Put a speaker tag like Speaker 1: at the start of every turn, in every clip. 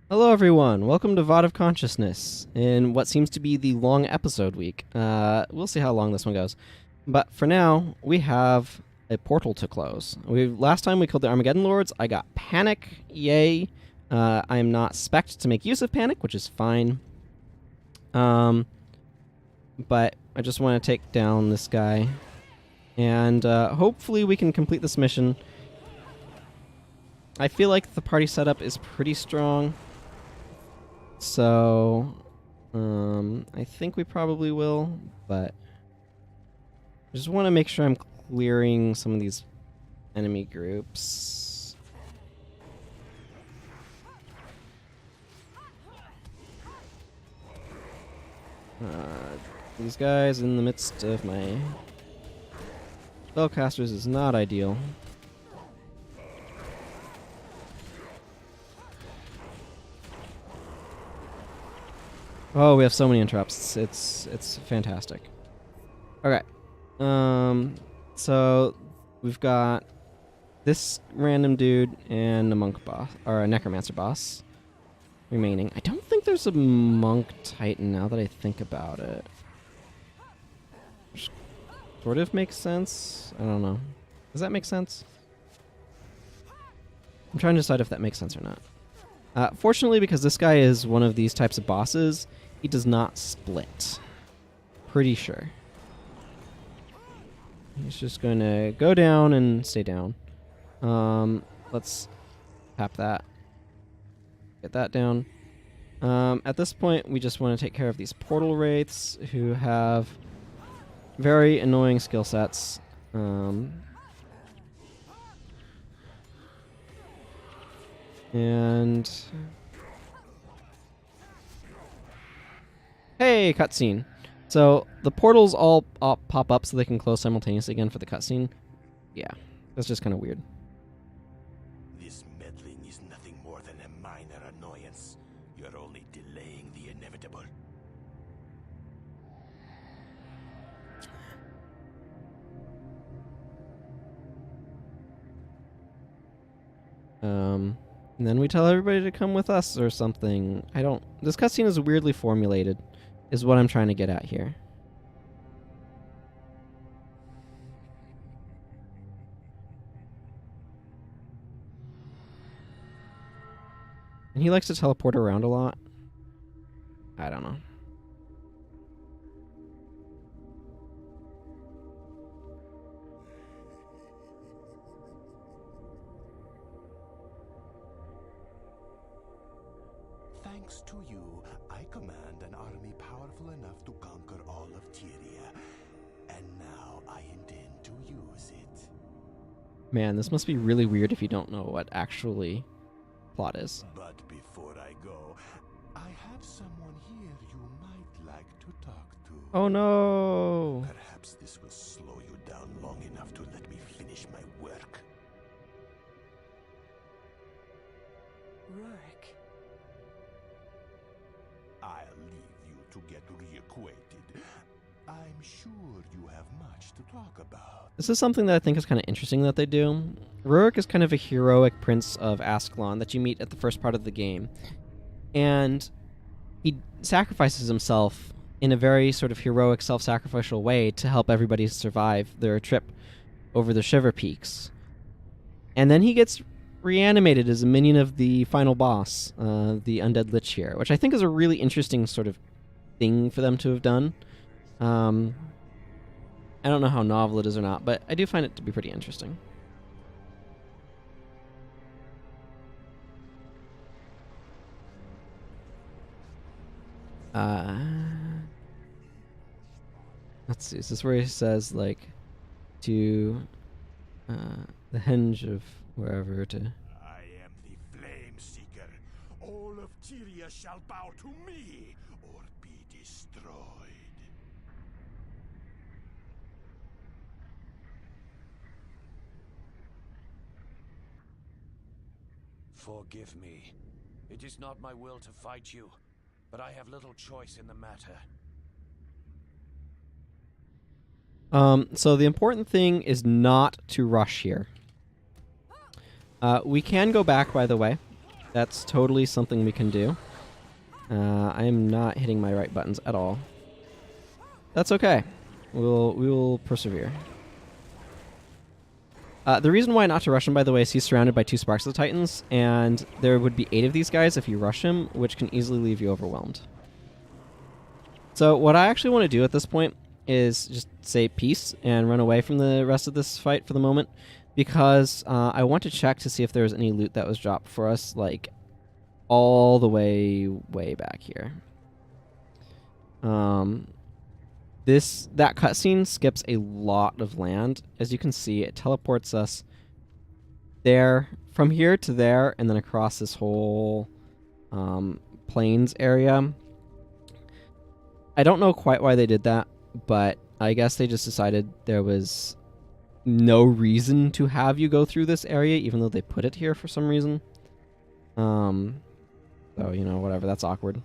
Speaker 1: Hello, everyone. Welcome to VOD of Consciousness in what seems to be the long episode week. We'll see how long this one goes. But for now, we have a portal to close. Last time we killed the Armageddon Lords, I got Panic. Yay. I am not spec'd to make use of Panic, which is fine. But I just want to take down this guy. And hopefully we can complete this mission. I feel like the party setup is pretty strong. So, I think we probably will, but I just want to make sure I'm clearing some of these enemy groups. These guys in the midst of my spellcasters is not ideal. Oh, we have so many interrupts. It's fantastic. Okay. So we've got this random dude and a monk boss, or a necromancer boss remaining. I don't think there's a monk titan now that I think about it. Which sort of makes sense. I don't know. Does that make sense? I'm trying to decide if that makes sense or not. Fortunately, because this guy is one of these types of bosses, he does not split. Pretty sure. He's just going to go down and stay down. Let's tap that. Get that down. At this point, we just want to take care of these portal wraiths who have very annoying skill sets. And hey, cutscene. So the portals all pop up so they can close simultaneously again for the cutscene. Yeah, that's just kind of weird.
Speaker 2: This meddling is nothing more than a minor annoyance. You're only delaying the inevitable.
Speaker 1: And then we tell everybody to come with us or something. This cutscene is weirdly formulated, is what I'm trying to get at here. And he likes to teleport around a lot. I don't know.
Speaker 2: Thanks to you, I command an army powerful enough to conquer all of Tyria. And now I intend to use it.
Speaker 1: Man, this must be really weird if you don't know what actually plot is.
Speaker 2: But before I go, I have someone here you might like to talk to.
Speaker 1: Oh no!
Speaker 2: Perhaps this will slow you down long enough to let me finish my work.
Speaker 3: Rurik.
Speaker 2: I'll leave you to get reacquainted. I'm sure you have much to talk about.
Speaker 1: This is something that I think is kind of interesting that they do. Rurik is kind of a heroic prince of Ascalon that you meet at the first part of the game. And he sacrifices himself in a very sort of heroic, self-sacrificial way to help everybody survive their trip over the Shiver Peaks. And then he gets reanimated as a minion of the final boss, the Undead Lich here, which I think is a really interesting sort of thing for them to have done. I don't know how novel it is or not, but I do find it to be pretty interesting. Let's see, is this where he says, like, to the henge of wherever to...
Speaker 2: I am the Flame Seeker. All of Tyria shall bow to me or be destroyed.
Speaker 3: Forgive me. It is not my will to fight you, but I have little choice in the matter.
Speaker 1: So the important thing is not to rush here. We can go back, by the way. That's totally something we can do. I am not hitting my right buttons at all. That's okay. We will persevere. The reason why not to rush him, by the way, is he's surrounded by 2 Sparks of the Titans, and there would be 8 of these guys if you rush him, which can easily leave you overwhelmed. So what I actually want to do at this point is just say peace and run away from the rest of this fight for the moment, because I want to check to see if there was any loot that was dropped for us, like all the way back here. That cutscene skips a lot of land. As you can see, it teleports us there, from here to there, and then across this whole plains area. I don't know quite why they did that, but I guess they just decided there was no reason to have you go through this area, even though they put it here for some reason. So, you know, whatever, that's awkward.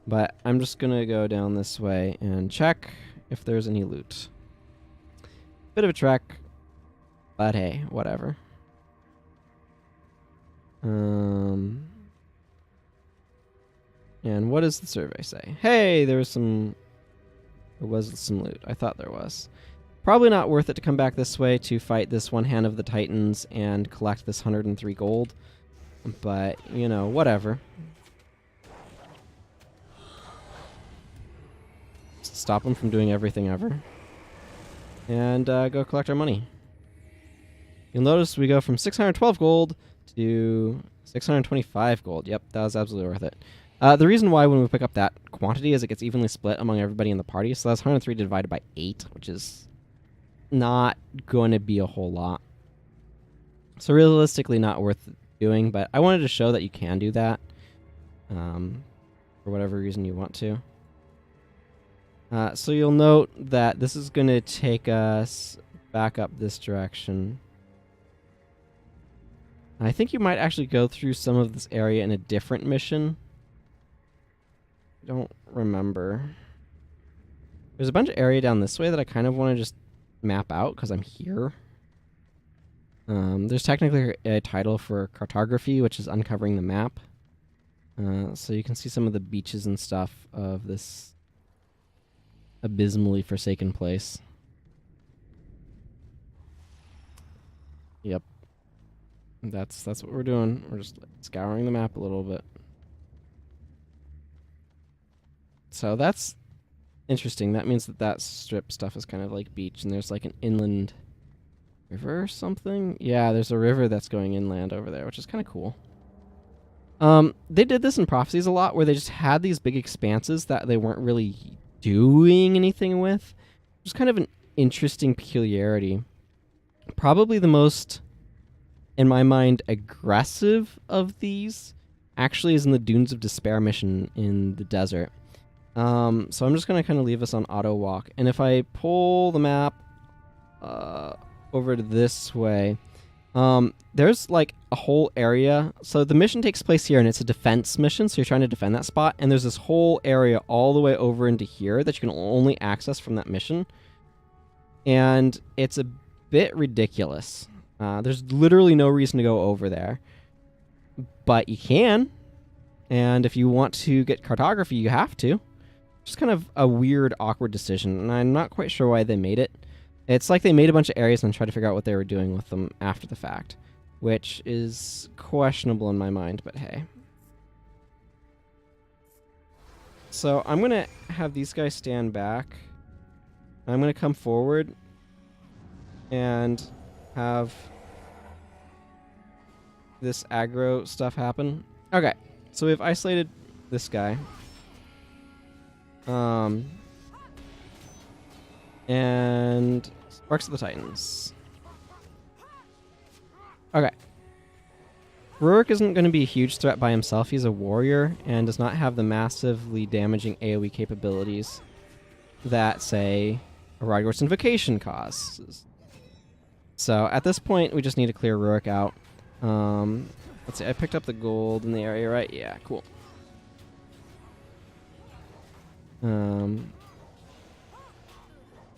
Speaker 1: But I'm just gonna go down this way and check if there's any loot. Bit of a trek, but hey, whatever. And what does the survey say? Hey, there was some loot. I thought there was. Probably not worth it to come back this way to fight this one hand of the Titans and collect this 103 gold. But, you know, whatever. Stop them from doing everything ever. And go collect our money. You'll notice we go from 612 gold to 625 gold. Yep, that was absolutely worth it. The reason why when we pick up that quantity is it gets evenly split among everybody in the party. So that's 103 divided by 8, which is not going to be a whole lot. So realistically not worth doing, but I wanted to show that you can do that for whatever reason you want to. So you'll note that this is going to take us back up this direction. I think you might actually go through some of this area in a different mission. I don't remember. There's a bunch of area down this way that I kind of want to just map out because I'm here. There's technically a title for cartography, which is uncovering the map. So you can see some of the beaches and stuff of this abysmally forsaken place. Yep. That's what we're doing. We're just scouring the map a little bit. So that's interesting. That means that strip stuff is kind of like beach, and there's like an inland river or something. Yeah, there's a river that's going inland over there, which is kind of cool. They did this in Prophecies a lot, where they just had these big expanses that they weren't really doing anything with. It was kind of an interesting peculiarity. Probably the most, in my mind, aggressive of these actually is in the Dunes of Despair mission in the desert. So I'm just going to kind of leave us on auto walk. And if I pull the map over to this way, there's like a whole area. So the mission takes place here, and it's a defense mission, so you're trying to defend that spot. And there's this whole area all the way over into here that you can only access from that mission. And it's a bit ridiculous. There's literally no reason to go over there. But you can. And if you want to get cartography, you have to. Just kind of a weird, awkward decision, and I'm not quite sure why they made it. It's like they made a bunch of areas and tried to figure out what they were doing with them after the fact, which is questionable in my mind, but hey. So I'm going to have these guys stand back. I'm going to come forward and have this aggro stuff happen. Okay, so we've isolated this guy. And Sparks of the Titans. Okay. Rurik isn't going to be a huge threat by himself. He's a warrior and does not have the massively damaging AoE capabilities that, say, a Rydgor's Invocation causes. So at this point, we just need to clear Rurik out. Let's see, I picked up the gold in the area, right? Yeah, cool.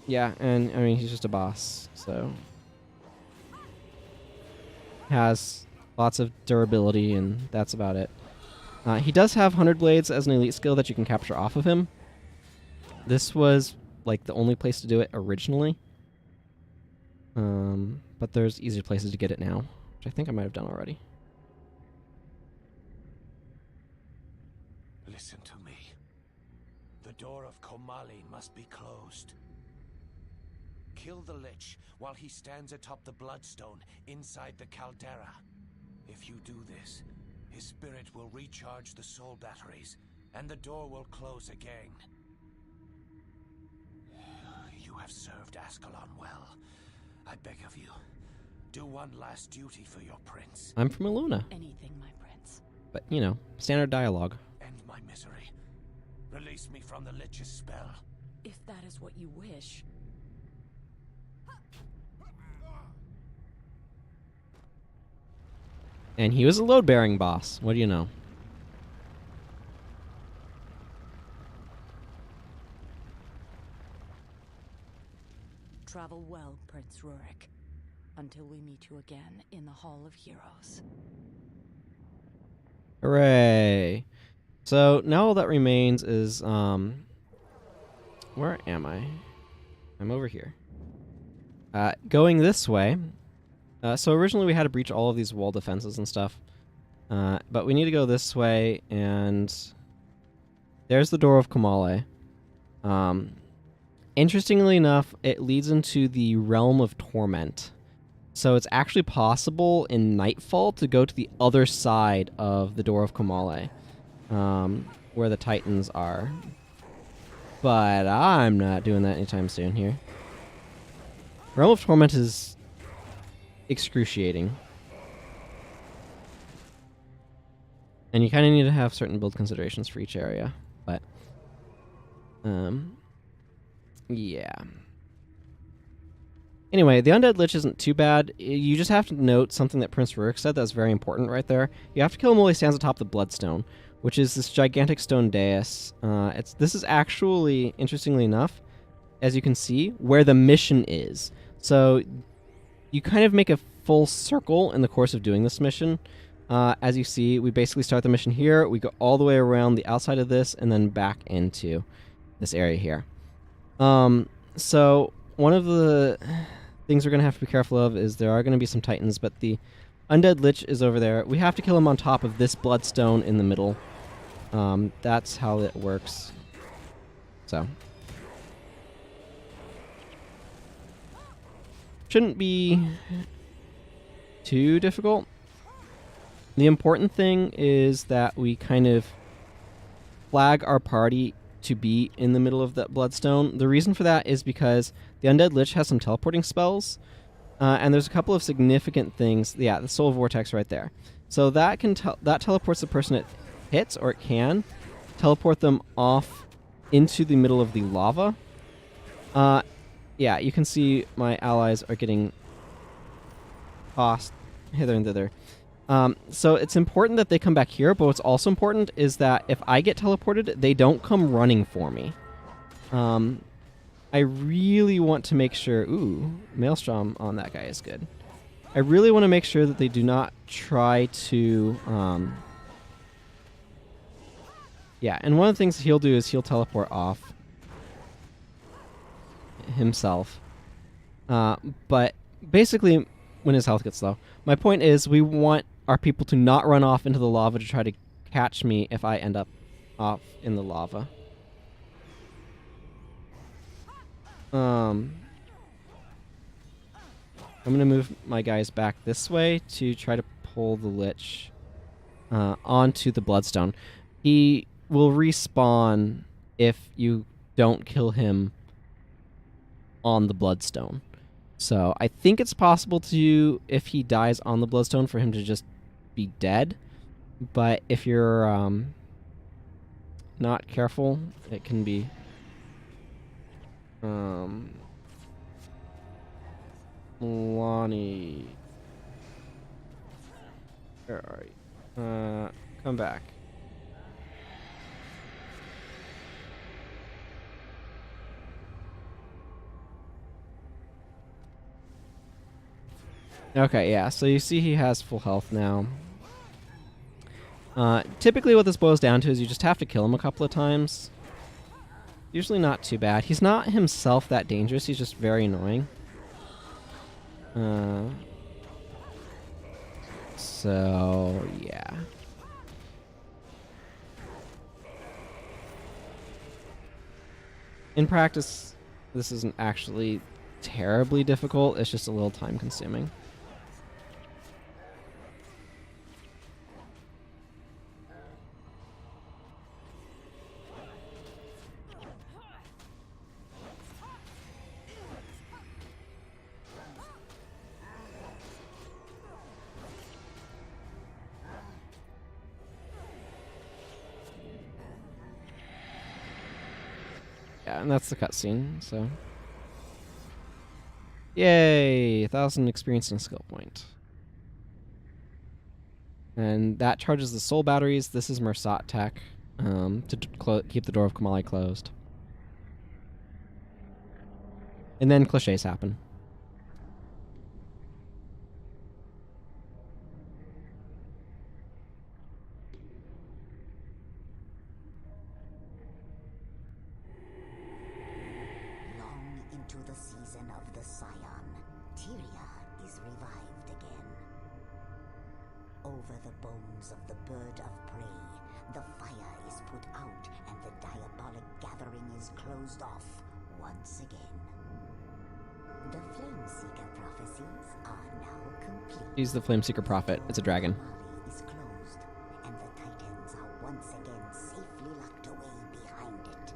Speaker 1: Yeah, and I mean, he's just a boss, so has lots of durability, and that's about it. He does have 100 Blades as an elite skill that you can capture off of him. This was like the only place to do it originally. But there's easier places to get it now, which I think I might have done already.
Speaker 3: Listen to me. The door of Komali must be closed. Kill the Lich while he stands atop the Bloodstone inside the caldera. If you do this, his spirit will recharge the soul batteries, and the door will close again. You have served Ascalon well. I beg of you, do one last duty for your prince.
Speaker 1: I'm from Eluna.
Speaker 4: Anything, my prince.
Speaker 1: But, you know, standard dialogue.
Speaker 3: End my misery. Release me from the Lich's spell.
Speaker 4: If that is what you wish.
Speaker 1: And he was a load-bearing boss. What do you know?
Speaker 4: Travel well, Prince Rurik, until we meet you again in the Hall of Heroes.
Speaker 1: Hooray! So now all that remains is, where am I? I'm over here. Going this way. So originally we had to breach all of these wall defenses and stuff. But we need to go this way, and there's the door of Kamale. Interestingly enough, it leads into the realm of torment. So it's actually possible in Nightfall to go to the other side of the door of Kamale, where the Titans are. But I'm not doing that anytime soon here. Realm of Torment is excruciating. And you kind of need to have certain build considerations for each area. But, yeah. Anyway, the Undead Lich isn't too bad. You just have to note something that Prince Rurik said that's very important right there. You have to kill him while he stands atop the Bloodstone, which is this gigantic stone dais. This is actually, interestingly enough, as you can see, where the mission is. So you kind of make a full circle in the course of doing this mission. As you see, we basically start the mission here. We go all the way around the outside of this and then back into this area here. So one of the things we're going to have to be careful of is there are going to be some Titans, but the Undead Lich is over there. We have to kill him on top of this Bloodstone in the middle. That's how it works. So. Shouldn't be too difficult. The important thing is that we kind of flag our party to be in the middle of that Bloodstone. The reason for that is because the Undead Lich has some teleporting spells, and there's a couple of significant things. Yeah, the Soul Vortex right there. So that can that teleports the person it hits, or it can teleport them off into the middle of the lava. Yeah, you can see my allies are getting tossed hither and thither. So it's important that they come back here, but what's also important is that if I get teleported, they don't come running for me. I really want to make sure... Ooh, Maelstrom on that guy is good. I really want to make sure that they do not try to... Yeah, and one of the things he'll do is he'll teleport off himself. But basically, when his health gets low. My point is, we want our people to not run off into the lava to try to catch me if I end up off in the lava. I'm going to move my guys back this way to try to pull the Lich onto the Bloodstone. He will respawn if you don't kill him on the Bloodstone. So I think it's possible to, if he dies on the Bloodstone, for him to just be dead. But if you're not careful, it can be... Lonnie... Where are you? Come back. Okay, yeah, so you see he has full health now. Typically what this boils down to is you just have to kill him a couple of times. Usually not too bad. He's not himself that dangerous, he's just very annoying. So, yeah. In practice, this isn't actually terribly difficult, it's just a little time consuming. Yeah, and that's the cutscene, so. Yay! 1,000 experience and a skill point. And that charges the soul batteries. This is Mersat tech to keep the door of Komali closed. And then cliches happen.
Speaker 5: Long into the season of the Scion, Tyria is revived again. Over the bones of the bird of prey, the fire is put out and the diabolic gathering is closed off once again. The Flameseeker prophecies are now complete.
Speaker 1: He's the Flameseeker prophet. It's a dragon.
Speaker 5: Komali is closed, and the Titans are once again safely locked away behind it.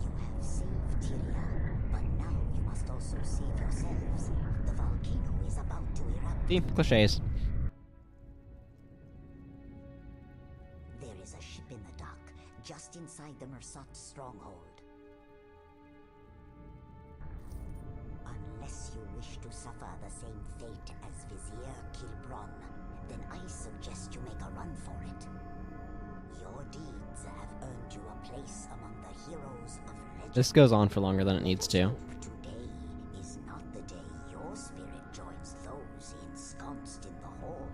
Speaker 5: You have saved Tyria, but now you must also save yourselves. The volcano is about to erupt.
Speaker 1: See? Cliches.
Speaker 5: There is a ship in the dock, just inside the Mersat stronghold. Unless you wish to suffer the same fate as Vizier Kilbron, then I suggest you make a run for it. Your deeds have earned you a place among the heroes of legend.
Speaker 1: This goes on for longer than it needs to.
Speaker 5: Today is not the day your spirit joins those ensconced in the hall.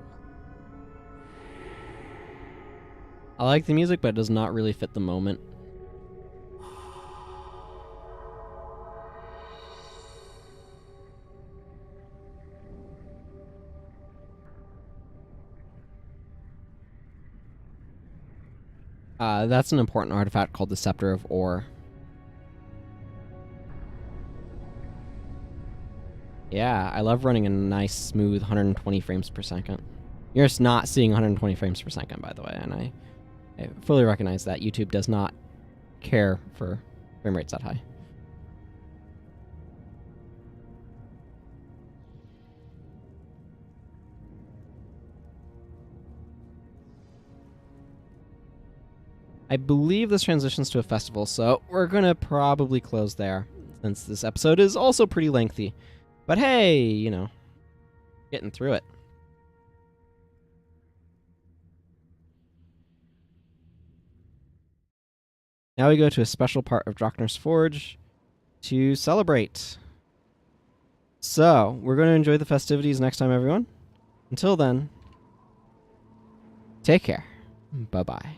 Speaker 1: I like the music, but it does not really fit the moment. That's an important artifact called the Scepter of Ore. Yeah, I love running a nice, smooth 120 frames per second. You're just not seeing 120 frames per second, by the way, and I fully recognize that YouTube does not care for frame rates that high. I believe this transitions to a festival, so we're going to probably close there, since this episode is also pretty lengthy. But hey, you know, getting through it. Now we go to a special part of Drockner's Forge to celebrate. So, we're going to enjoy the festivities next time, everyone. Until then, take care. Bye-bye.